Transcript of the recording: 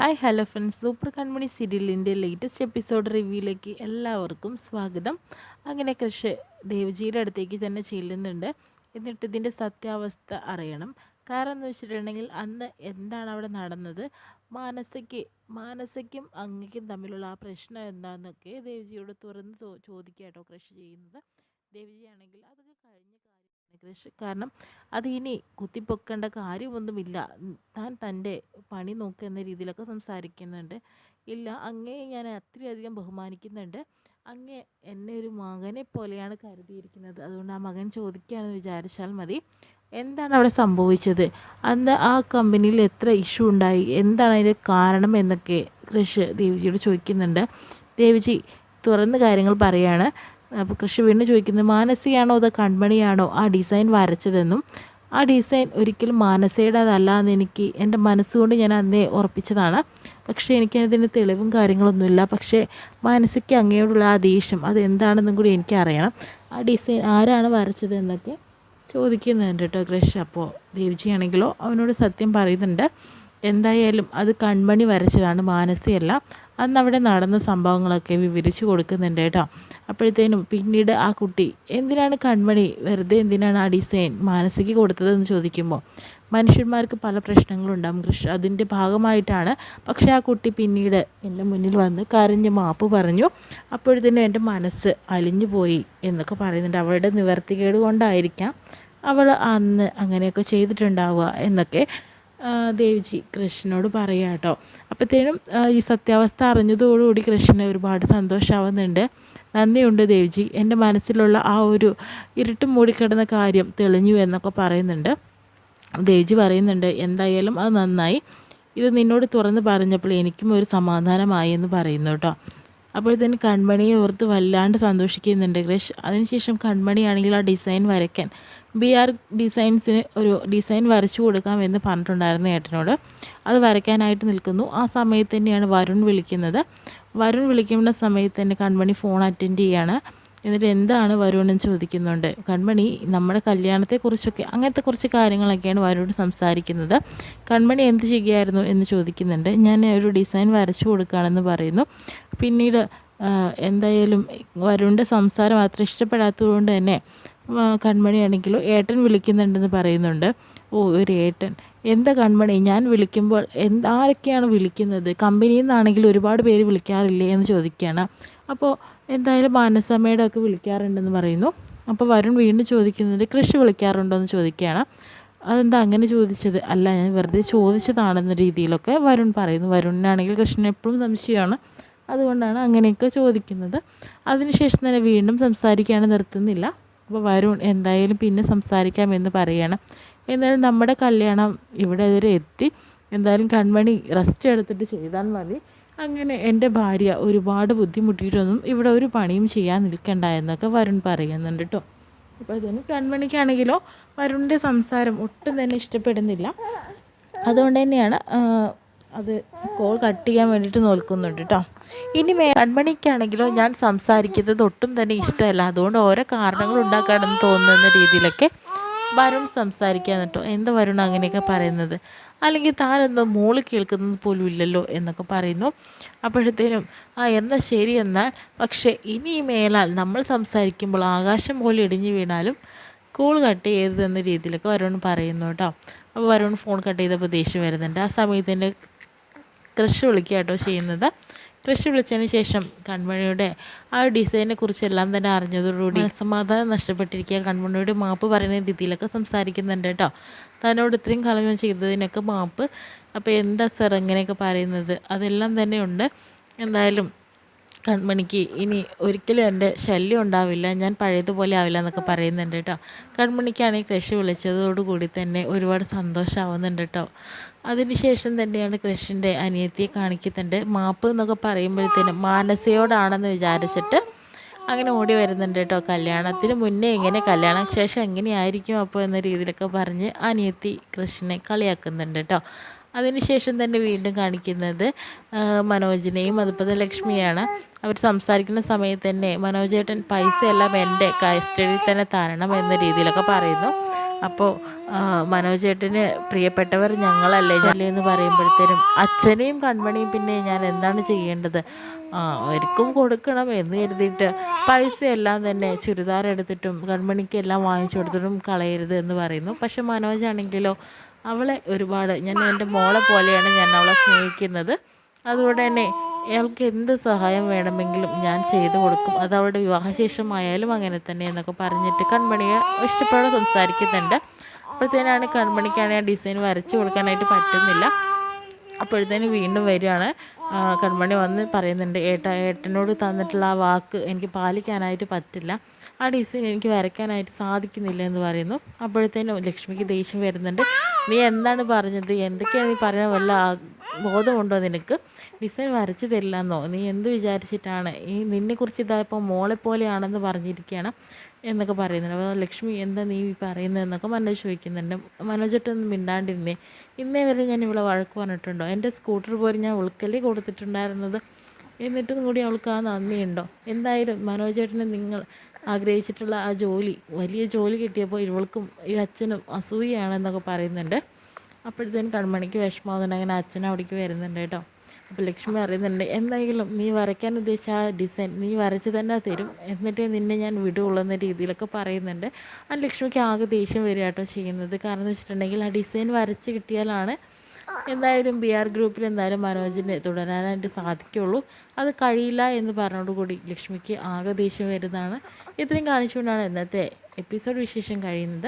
Hi hello friends, super Kanmani സീരിയലിൻ്റെ latest episode റിവ്യൂയിലേക്ക് എല്ലാവർക്കും സ്വാഗതം. അങ്ങനെ കൃഷ് ദേവജിയുടെ അടുത്തേക്ക് തന്നെ ചെല്ലുന്നുണ്ട്. എന്നിട്ട് ഇതിൻ്റെ സത്യാവസ്ഥ അറിയണം. കാരണം എന്ന് വെച്ചിട്ടുണ്ടെങ്കിൽ അന്ന് എന്താണ് അവിടെ നടന്നത്, മാനസയ്ക്കും അങ്ങയ്ക്കും തമ്മിലുള്ള ആ പ്രശ്നം എന്താണെന്നൊക്കെ ദേവജിയോട് തുറന്ന് ചോദിക്കാട്ടോ കൃഷ് ചെയ്യുന്നത്. ദേവജിയാണെങ്കിൽ അതൊക്കെ കഴിഞ്ഞ കൃഷി കാരണം അത് ഇനി കുത്തിപ്പൊക്കേണ്ട കാര്യമൊന്നുമില്ല, താൻ തൻ്റെ പണി നോക്കുക എന്ന രീതിയിലൊക്കെ സംസാരിക്കുന്നുണ്ട്. ഇല്ല, അങ്ങയെ ഞാൻ അത്രയധികം ബഹുമാനിക്കുന്നുണ്ട്, അങ്ങ് എന്നെ ഒരു മകനെ പോലെയാണ് കരുതിയിരിക്കുന്നത്, അതുകൊണ്ട് ആ മകൻ ചോദിക്കുകയാണെന്ന് വിചാരിച്ചാൽ മതി. എന്താണ് അവിടെ സംഭവിച്ചത്, അന്ന് ആ കമ്പനിയിൽ എത്ര ഇഷ്യൂ ഉണ്ടായി, എന്താണ് അതിൻ്റെ കാരണം എന്നൊക്കെ കൃഷി ദേവിജിയോട് ചോദിക്കുന്നുണ്ട്. ദേവിജി തുറന്ന് കാര്യങ്ങൾ പറയാണ്. അപ്പോൾ കൃഷി വീണ്ടും ചോദിക്കുന്നത്, മാനസിയാണോ അതോ കൺമണിയാണോ ആ ഡിസൈൻ വരച്ചതെന്നും ആ ഡിസൈൻ ഒരിക്കലും മാനസയുടേതല്ല എന്ന് എനിക്ക് എൻ്റെ മനസ്സുകൊണ്ട് ഞാൻ അന്നേ ഉറപ്പിച്ചതാണ്. പക്ഷേ എനിക്കതിന് തെളിവും കാര്യങ്ങളൊന്നുമില്ല. പക്ഷേ മാനസിക്ക് അങ്ങയോടുള്ള ആ ദേഷ്യം അതെന്താണെന്നും കൂടി എനിക്കറിയണം. ആ ഡിസൈൻ ആരാണ് വരച്ചതെന്നൊക്കെ ചോദിക്കുന്നുണ്ട് കേട്ടോ കൃഷ്. അപ്പോൾ ദേവിജിയാണെങ്കിലോ അവനോട് സത്യം പറയുന്നുണ്ട്. എന്തായാലും അത് കൺമണി വരച്ചതാണ്, മാനസിയല്ല. അന്ന് അവിടെ നടന്ന സംഭവങ്ങളൊക്കെ വിവരിച്ചു കൊടുക്കുന്നുണ്ട് കേട്ടോ. അപ്പോഴത്തേനും പിന്നീട് ആ കുട്ടി എന്തിനാണ് കൺമണി വെറുതെ എന്തിനാണ് ആ ഡിസൈൻ മാനസിക്ക് കൊടുത്തതെന്ന് ചോദിക്കുമ്പോൾ, മനുഷ്യന്മാർക്ക് പല പ്രശ്നങ്ങളുണ്ടാകും കൃഷി, അതിൻ്റെ ഭാഗമായിട്ടാണ്. പക്ഷേ ആ കുട്ടി പിന്നീട് എൻ്റെ മുന്നിൽ വന്ന് കരഞ്ഞ് മാപ്പ് പറഞ്ഞു. അപ്പോഴത്തേനും എൻ്റെ മനസ്സ് അലിഞ്ഞു പോയി എന്നൊക്കെ പറയുന്നുണ്ട്. അവളുടെ നിവർത്തികേട് കൊണ്ടായിരിക്കാം അവൾ അന്ന് അങ്ങനെയൊക്കെ ചെയ്തിട്ടുണ്ടാവുക എന്നൊക്കെ ദേവ്ജി കൃഷ്ണനോട് പറയാം കേട്ടോ. അപ്പോഴത്തേനും ഈ സത്യാവസ്ഥ അറിഞ്ഞതോടുകൂടി കൃഷ്ണന് ഒരുപാട് സന്തോഷമാവുന്നുണ്ട്. നന്ദിയുണ്ട് ദേവ്ജി, എൻ്റെ മനസ്സിലുള്ള ആ ഒരു ഇരുട്ട് മൂടിക്കിടന്ന കാര്യം തെളിഞ്ഞു എന്നൊക്കെ പറയുന്നുണ്ട്. ദേവ്ജി പറയുന്നുണ്ട്, എന്തായാലും അത് നന്നായി, ഇത് നിന്നോട് തുറന്ന് പറഞ്ഞപ്പോൾ എനിക്കും ഒരു സമാധാനമായി എന്ന് പറയുന്നു കേട്ടോ. അപ്പോഴത്തേന് കൺമണിയെ ഓർത്ത് വല്ലാണ്ട് സന്തോഷിക്കുന്നുണ്ട് കൃഷ്. അതിനുശേഷം കൺമണിയാണെങ്കിൽ ആ ഡിസൈൻ വരയ്ക്കാൻ BR ഡിസൈൻസിന് ഒരു ഡിസൈൻ വരച്ചു കൊടുക്കാമെന്ന് പറഞ്ഞിട്ടുണ്ടായിരുന്നു ഏട്ടനോട്. അത് വരയ്ക്കാനായിട്ട് നിൽക്കുന്നു. ആ സമയത്ത് തന്നെയാണ് വരുൺ വിളിക്കുന്നത്. വരുൺ വിളിക്കുന്ന സമയത്ത് തന്നെ കൺമണി ഫോൺ അറ്റൻഡ് ചെയ്യാണ്. എന്നിട്ട് എന്താണ് വരുൺ എന്ന് ചോദിക്കുന്നുണ്ട്. കൺമണി നമ്മുടെ കല്യാണത്തെക്കുറിച്ചൊക്കെ അങ്ങനത്തെ കുറച്ച് കാര്യങ്ങളൊക്കെയാണ് വരുൺ സംസാരിക്കുന്നത്. കൺമണി എന്ത് ചെയ്യുകയായിരുന്നു എന്ന് ചോദിക്കുന്നുണ്ട്. ഞാൻ ഒരു ഡിസൈൻ വരച്ചു കൊടുക്കുകയാണെന്ന് പറയുന്നു. പിന്നീട് എന്തായാലും വരുണിൻ്റെ സംസാരം അത്ര ഇഷ്ടപ്പെടാത്തതുകൊണ്ട് തന്നെ കൺമണിയാണെങ്കിലോ ഏട്ടൻ വിളിക്കുന്നുണ്ടെന്ന് പറയുന്നുണ്ട്. ഓ, ഒരു ഏട്ടൻ, എന്താ കൺമണി ഞാൻ വിളിക്കുമ്പോൾ ആരൊക്കെയാണ് വിളിക്കുന്നത്, കമ്പനിയിൽ നിന്നാണെങ്കിൽ ഒരുപാട് പേര് വിളിക്കാറില്ലേ എന്ന് ചോദിക്കുകയാണ്. അപ്പോൾ എന്തായാലും മാനസമ്മയുടെ ഒക്കെ വിളിക്കാറുണ്ടെന്ന് പറയുന്നു. അപ്പോൾ വരുൺ വീണ്ടും ചോദിക്കുന്നുണ്ട്, കൃഷി വിളിക്കാറുണ്ടോ എന്ന് ചോദിക്കുകയാണ്. അതെന്താ അങ്ങനെ ചോദിച്ചത്, അല്ല ഞാൻ വെറുതെ ചോദിച്ചതാണെന്ന രീതിയിലൊക്കെ വരുൺ പറയുന്നു. വരുണിനാണെങ്കിൽ കൃഷ്ണൻ എപ്പോഴും സംശയമാണ്, അതുകൊണ്ടാണ് അങ്ങനെയൊക്കെ ചോദിക്കുന്നത്. അതിനുശേഷം തന്നെ വീണ്ടും സംസാരിക്കുകയാണ്, നിർത്തുന്നില്ല. അപ്പോൾ വരുൺ എന്തായാലും പിന്നെ സംസാരിക്കാമെന്ന് പറയുകയാണ്. എന്തായാലും നമ്മുടെ കല്യാണം ഇവിടെ വരെ എത്തി, എന്തായാലും കൺമണി റെസ്റ്റ് എടുത്തിട്ട് ചെയ്താൽ മതി. അങ്ങനെ എൻ്റെ ഭാര്യ ഒരുപാട് ബുദ്ധിമുട്ടിയിട്ടൊന്നും ഇവിടെ ഒരു പണിയും ചെയ്യാൻ നിൽക്കണ്ട എന്നൊക്കെ വരുൺ പറയുന്നുണ്ട് കേട്ടോ. അപ്പോൾ അതിന് കൺമണിക്കാണെങ്കിലോ വരുണിൻ്റെ സംസാരം ഒട്ടും തന്നെ ഇഷ്ടപ്പെടുന്നില്ല. അതുകൊണ്ട് തന്നെയാണ് അത് കോൾ കട്ട് ചെയ്യാൻ വേണ്ടിയിട്ട് നോക്കുന്നുണ്ട് കേട്ടോ. ഇനി കൺമണിക്കാണെങ്കിലോ ഞാൻ സംസാരിക്കുന്നത് ഒട്ടും തന്നെ ഇഷ്ടമല്ല, അതുകൊണ്ട് ഓരോ കാരണങ്ങൾ ഉണ്ടാക്കാണെന്ന് തോന്നുന്ന രീതിയിലൊക്കെ വരുൺ സംസാരിക്കാൻ കേട്ടോ. എന്താ വരുൺ അങ്ങനെയൊക്കെ പറയുന്നത്, അല്ലെങ്കിൽ താനെന്തോ മോള് കേൾക്കുന്നത് പോലും ഇല്ലല്ലോ എന്നൊക്കെ പറയുന്നു. അപ്പോഴത്തേനും എന്നാൽ ശരി, എന്നാൽ പക്ഷേ ഇനി മേലാൽ നമ്മൾ സംസാരിക്കുമ്പോൾ ആകാശം പോലെ ഇടിഞ്ഞു വീണാലും കോൾ കട്ട് ചെയ്തതെന്ന രീതിയിലൊക്കെ വരുൺ പറയുന്നു കേട്ടോ. അപ്പോൾ വരുൺ ഫോൺ കട്ട് ചെയ്തപ്പോൾ ദേഷ്യം വരുന്നുണ്ട്. ആ സമയത്ത് തന്നെ കൃഷി വിളിക്കുക കേട്ടോ ചെയ്യുന്നത്. കൃഷി വിളിച്ചതിന് ശേഷം കൺമണിയുടെ ആ ഒരു ഡിസൈനെ കുറിച്ചെല്ലാം തന്നെ അറിഞ്ഞതോടുകൂടി സമാധാനം നഷ്ടപ്പെട്ടിരിക്കുക. കൺമണിയുടെ മാപ്പ് പറയുന്ന രീതിയിലൊക്കെ സംസാരിക്കുന്നുണ്ട് കേട്ടോ. തന്നോട് ഇത്രയും കാലം ഞാൻ ചെയ്തതിനൊക്കെ മാപ്പ്, അപ്പോൾ എന്താ സാർ ഇങ്ങനെയൊക്കെ പറയുന്നത്, അതെല്ലാം തന്നെ ഉണ്ട്. എന്തായാലും കൺമണിക്ക് ഇനി ഒരിക്കലും എൻ്റെ ശല്യം ഉണ്ടാവില്ല, ഞാൻ പഴയതുപോലെ ആവില്ല എന്നൊക്കെ പറയുന്നുണ്ട് കേട്ടോ. കൺമണിക്കാണെങ്കിൽ കൃഷി വിളിച്ചതോടുകൂടി തന്നെ ഒരുപാട് സന്തോഷമാവുന്നുണ്ട് കേട്ടോ. അതിനുശേഷം തന്നെയാണ് കൃഷിൻ്റെ അനിയത്തിയെ കാണിക്കുന്നുണ്ട്. മാപ്പ് എന്നൊക്കെ പറയുമ്പോഴത്തേനും മാനസയോടാണെന്ന് വിചാരിച്ചിട്ട് അങ്ങനെ ഓടി വരുന്നുണ്ട് കേട്ടോ. കല്യാണത്തിന് മുന്നേ എങ്ങനെ, കല്യാണ ശേഷം എങ്ങനെയായിരിക്കും അപ്പോൾ എന്ന രീതിയിലൊക്കെ പറഞ്ഞ് അനിയത്തി കൃഷിനെ കളിയാക്കുന്നുണ്ട് കേട്ടോ. അതിനുശേഷം തന്നെ വീണ്ടും കാണിക്കുന്നത് മനോജിനെയും അതുപോലെ ലക്ഷ്മിയാണ്. അവർ സംസാരിക്കുന്ന സമയത്ത് തന്നെ മനോജേട്ടൻ പൈസയെല്ലാം എൻ്റെ കസ്റ്റഡിയിൽ തന്നെ തരണം എന്ന രീതിയിലൊക്കെ പറയുന്നു. അപ്പോൾ മനോജ് ചേട്ടന് പ്രിയപ്പെട്ടവർ ഞങ്ങളല്ലേ എന്ന് പറയുമ്പോഴത്തേനും അച്ഛനെയും കൺമണിയും പിന്നെ ഞാൻ എന്താണ് ചെയ്യേണ്ടത്, അവർക്കും കൊടുക്കണം എന്ന് കരുതിയിട്ട് പൈസ എല്ലാം തന്നെ ചുരിദാർ എടുത്തിട്ടും കൺമണിക്ക് എല്ലാം വാങ്ങിച്ചു കൊടുത്തിട്ടും കളയരുത് എന്ന് പറയുന്നു. പക്ഷെ മനോജാണെങ്കിലോ അവളെ ഒരുപാട്, ഞാൻ എൻ്റെ മോളെ പോലെയാണ് ഞാൻ അവളെ സ്നേഹിക്കുന്നത്, അതുകൊണ്ട് തന്നെ അയാൾക്ക് എന്ത് സഹായം വേണമെങ്കിലും ഞാൻ ചെയ്തു കൊടുക്കും, അത് അവളുടെ വിവാഹശേഷമായാലും അങ്ങനെ തന്നെ എന്നൊക്കെ പറഞ്ഞിട്ട് കൺമണിയെ ഇഷ്ടപ്പെടാതെ സംസാരിക്കുന്നുണ്ട്. അപ്പോഴത്തേനാണ് കൺമണിക്കാണെങ്കിൽ ആ ഡിസൈൻ വരച്ച് കൊടുക്കാനായിട്ട് പറ്റുന്നില്ല. അപ്പോഴത്തേന് വീണ്ടും വരികയാണ്. കൺമണി വന്ന് പറയുന്നുണ്ട്, ഏട്ടനോട് തന്നിട്ടുള്ള ആ വാക്ക് എനിക്ക് പാലിക്കാനായിട്ട് പറ്റില്ല, ആ ഡിസൈൻ എനിക്ക് വരയ്ക്കാനായിട്ട് സാധിക്കുന്നില്ല എന്ന് പറയുന്നു. അപ്പോഴത്തേനും ലക്ഷ്മിക്ക് ദേഷ്യം വരുന്നുണ്ട്. നീ എന്താണ് പറഞ്ഞത്, എന്തൊക്കെയാണ് നീ പറയുന്നത്, വല്ല ബോധമുണ്ടോ നിനക്ക്, ഡിസൈൻ വരച്ച് തരില്ലെന്നോ, നീ എന്ത് വിചാരിച്ചിട്ടാണ്, നിന്നെക്കുറിച്ച് ഇതായപ്പോൾ മോളെ പോലെയാണെന്ന് പറഞ്ഞിരിക്കുകയാണ് എന്നൊക്കെ പറയുന്നുണ്ട്. അപ്പോൾ ലക്ഷ്മി എന്താ നീ പറയുന്നതെന്നൊക്കെ മനോജ് ചോദിക്കുന്നുണ്ട്. മനോജട്ടൊന്നും മിണ്ടാണ്ടിരുന്നേ, ഇന്നേ വരെ ഞാൻ ഇവിടെ വഴക്ക് പറഞ്ഞിട്ടുണ്ടോ, എൻ്റെ സ്കൂട്ടർ പോയി ഞാൻ ഉൾക്കല്ലി കൊടുത്തിട്ടുണ്ടായിരുന്നത്, എന്നിട്ടും കൂടി അവൾക്ക് ആ നന്ദിയുണ്ടോ. എന്തായാലും മനോജേട്ടന് നിങ്ങൾ ആഗ്രഹിച്ചിട്ടുള്ള ആ ജോലി, വലിയ ജോലി കിട്ടിയപ്പോൾ ഇവൾക്കും ഈ അച്ഛനും അസൂയാണെന്നൊക്കെ പറയുന്നുണ്ട്. അപ്പോഴത്തേനും കൺമണിക്ക് വിഷമാവുന്നുണ്ട്. അങ്ങനെ അച്ഛൻ അവിടേക്ക് വരുന്നുണ്ട് കേട്ടോ. അപ്പോൾ ലക്ഷ്മി അറിയുന്നുണ്ട്, എന്തായാലും നീ വരയ്ക്കാൻ ഉദ്ദേശിച്ച ആ ഡിസൈൻ നീ വരച്ച് തന്നെ തരും, എന്നിട്ടേ നിന്നെ ഞാൻ വിടുകയുള്ളൂ എന്ന രീതിയിലൊക്കെ പറയുന്നുണ്ട്. ആ ലക്ഷ്മിക്ക് ആകെ ദേഷ്യം വരിക കേട്ടോ ചെയ്യുന്നത്. കാരണം എന്ന് വെച്ചിട്ടുണ്ടെങ്കിൽ ആ ഡിസൈൻ വരച്ച് കിട്ടിയാലാണ് എന്തായാലും BR ഗ്രൂപ്പിൽ എന്തായാലും മനോജിനെ തുടരാനായിട്ട് സാധിക്കുള്ളൂ. അത് കഴിയില്ല എന്ന് പറഞ്ഞോടുകൂടി ലക്ഷ്മിക്ക് ആകെ ദേഷ്യം വരുന്നതാണ്. ഇത്രയും കാണിച്ചുകൊണ്ടാണ് ഇന്നത്തെ എപ്പിസോഡ് വിശേഷം കഴിയുന്നത്.